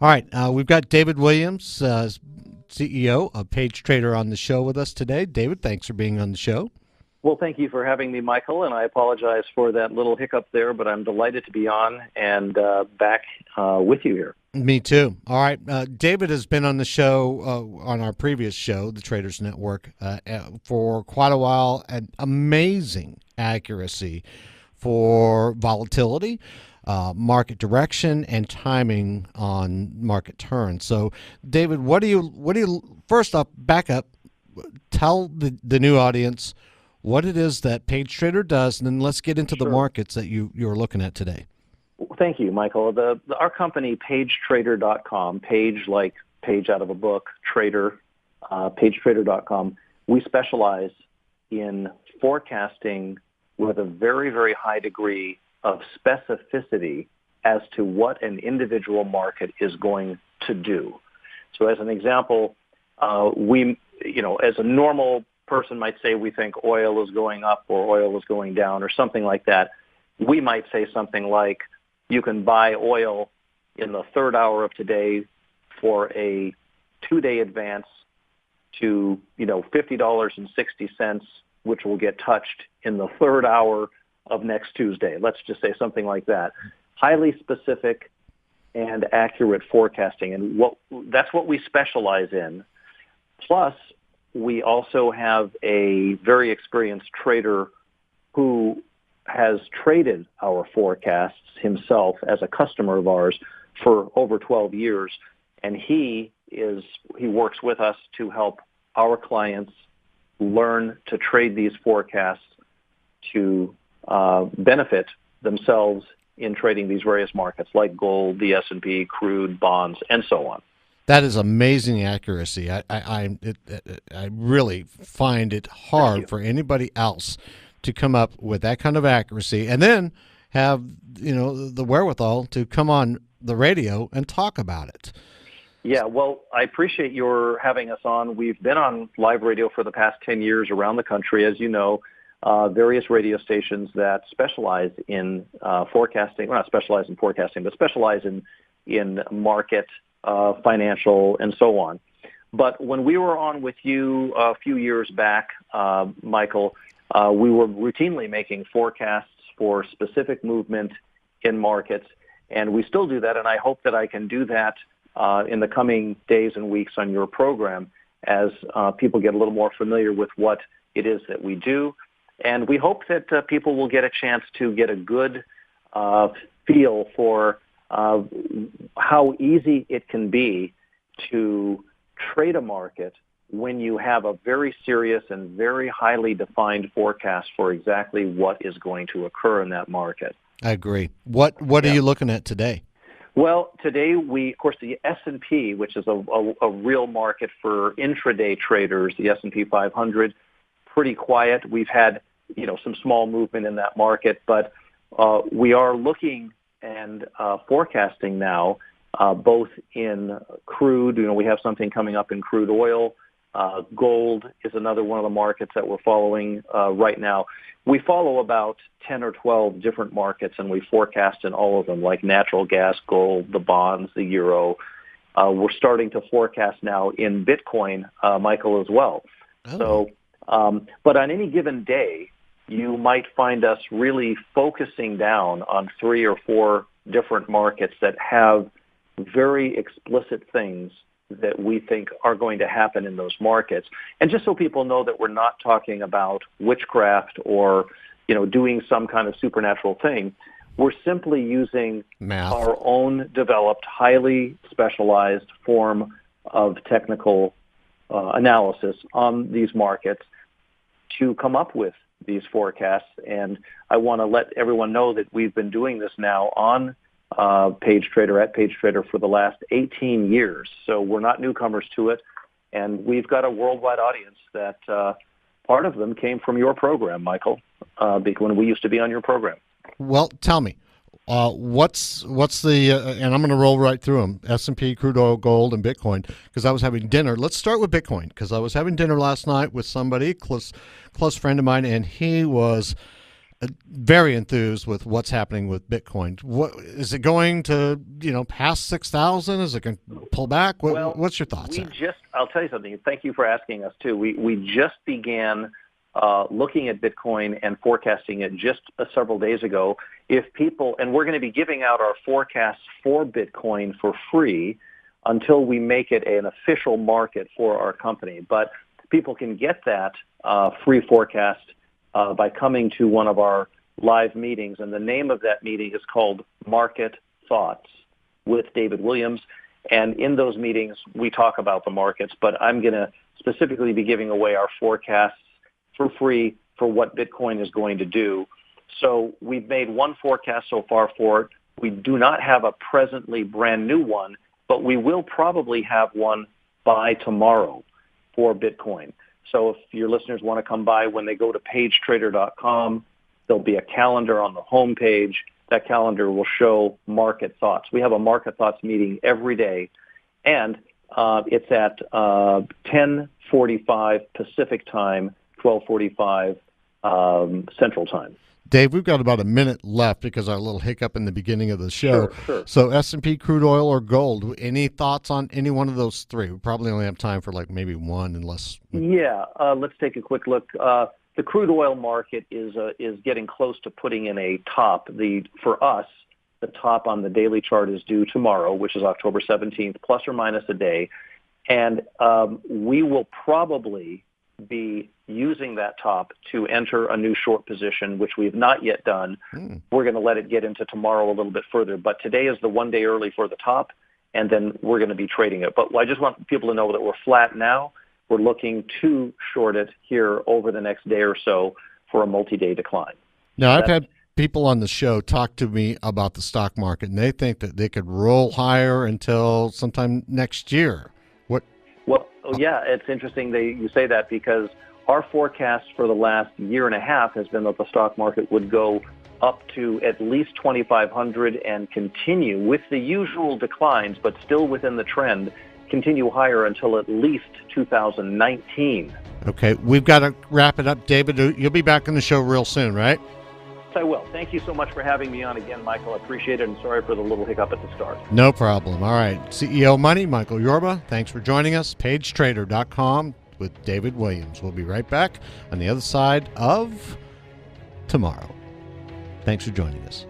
All right, we've got David Williams, CEO of Pagetrader, on the show with us today. David, thanks for being on the show. Well, thank you for having me, Michael, and I apologize for that little hiccup there, but I'm delighted to be on and back with you here. Me too. All right, David has been on the show, on our previous show, the Traders Network, for quite a while, and amazing accuracy for volatility, market direction, and timing on market turns. So, David, what do you first off, back up, tell the new audience what it is that Pagetrader does, and then let's get into the markets that you're looking at today. Thank you, Michael. Our company, Pagetrader.com, page like page out of a book, trader, Pagetrader.com, we specialize in forecasting with a very, very high degree of specificity as to what an individual market is going to do. So as an example, as a normal person might say we think oil is going up or oil is going down or something like that. We might say something like you can buy oil in the third hour of today for a 2-day advance to $50.60, which will get touched in the third hour of next Tuesday. Let's just say something like that. Highly specific and accurate forecasting, and that's what we specialize in. Plus, we also have a very experienced trader who has traded our forecasts himself as a customer of ours for over 12 years, and he works with us to help our clients learn to trade these forecasts to benefit themselves in trading these various markets like gold, the S&P, crude, bonds, and so on. That is amazing accuracy. I really find it hard for anybody else to come up with that kind of accuracy and then have the wherewithal to come on the radio and talk about it. Yeah, well, I appreciate your having us on. We've been on live radio for the past 10 years around the country, as you know, various radio stations that specialize in forecasting, well, not specialize in forecasting, but specialize in market, financial, and so on. But when we were on with you a few years back, Michael, we were routinely making forecasts for specific movement in markets, and we still do that, and I hope that I can do that in the coming days and weeks on your program as people get a little more familiar with what it is that we do. And we hope that people will get a chance to get a good feel for how easy it can be to trade a market when you have a very serious and very highly defined forecast for exactly what is going to occur in that market. I agree. What are you looking at today? Well, today of course, the S&P, which is a real market for intraday traders, the S&P 500, pretty quiet. We've had some small movement in that market, but we are looking and forecasting now, both in crude. We have something coming up in crude oil. Gold is another one of the markets that we're following right now. We follow about 10 or 12 different markets, and we forecast in all of them, like natural gas, gold, the bonds, the euro. We're starting to forecast now in Bitcoin, Michael, as well. Oh. So, but on any given day, you might find us really focusing down on 3 or 4 different markets that have very explicit things that we think are going to happen in those markets. And just so people know that we're not talking about witchcraft or, doing some kind of supernatural thing, we're simply using math, our own developed, highly specialized form of technical analysis on these markets to come up with these forecasts. And I want to let everyone know that we've been doing this now on Pagetrader, at Pagetrader, for the last 18 years. So we're not newcomers to it. And we've got a worldwide audience that part of them came from your program, Michael, when we used to be on your program. Well, tell me, what's the, and I'm going to roll right through them, S&P, crude oil, gold, and Bitcoin, because I was having dinner. Let's start with Bitcoin, because I was having dinner last night with somebody, close friend of mine, and he was very enthused with what's happening with Bitcoin. What is it going to, past 6,000? Is it going to pull back? What's your thoughts? I'll tell you something. Thank you for asking us too. We just began looking at Bitcoin and forecasting it just several days ago. And we're going to be giving out our forecasts for Bitcoin for free until we make it an official market for our company. But people can get that free forecast by coming to one of our live meetings. And the name of that meeting is called Market Thoughts with David Williams. And in those meetings, we talk about the markets, but I'm going to specifically be giving away our forecasts for free for what Bitcoin is going to do. So we've made one forecast so far for it. We do not have a presently brand new one, but we will probably have one by tomorrow for Bitcoin. So if your listeners want to come by, when they go to Pagetrader.com, there'll be a calendar on the home page. That calendar will show Market Thoughts. We have a Market Thoughts meeting every day, and it's at 10:45 Pacific time, 12:45 Central time. Dave, we've got about a minute left because our little hiccup in the beginning of the show. Sure. So S&P, crude oil, or gold? Any thoughts on any one of those three? We probably only have time for maybe one, unless. Yeah, let's take a quick look. The crude oil market is getting close to putting in a top. For us, the top on the daily chart is due tomorrow, which is October 17th, plus or minus a day, and we will probably be using that top to enter a new short position, which we've not yet done. We're going to let it get into tomorrow a little bit further, but today is the one day early for the top, and then we're going to be trading it. But I just want people to know that we're flat now. We're looking to short it here over the next day or so for a multi-day decline. Now, I've had people on the show talk to me about the stock market, and they think that they could roll higher until sometime next year. Yeah, it's interesting you say that, because our forecast for the last year and a half has been that the stock market would go up to at least 2,500 and continue with the usual declines, but still within the trend, continue higher until at least 2019. Okay, we've got to wrap it up. David, you'll be back on the show real soon, right? I will. Thank you so much for having me on again, Michael. I appreciate it, and sorry for the little hiccup at the start. No problem. All right. CEO Money, Michael Yorba, thanks for joining us. Pagetrader.com with David Williams. We'll be right back on the other side of tomorrow. Thanks for joining us.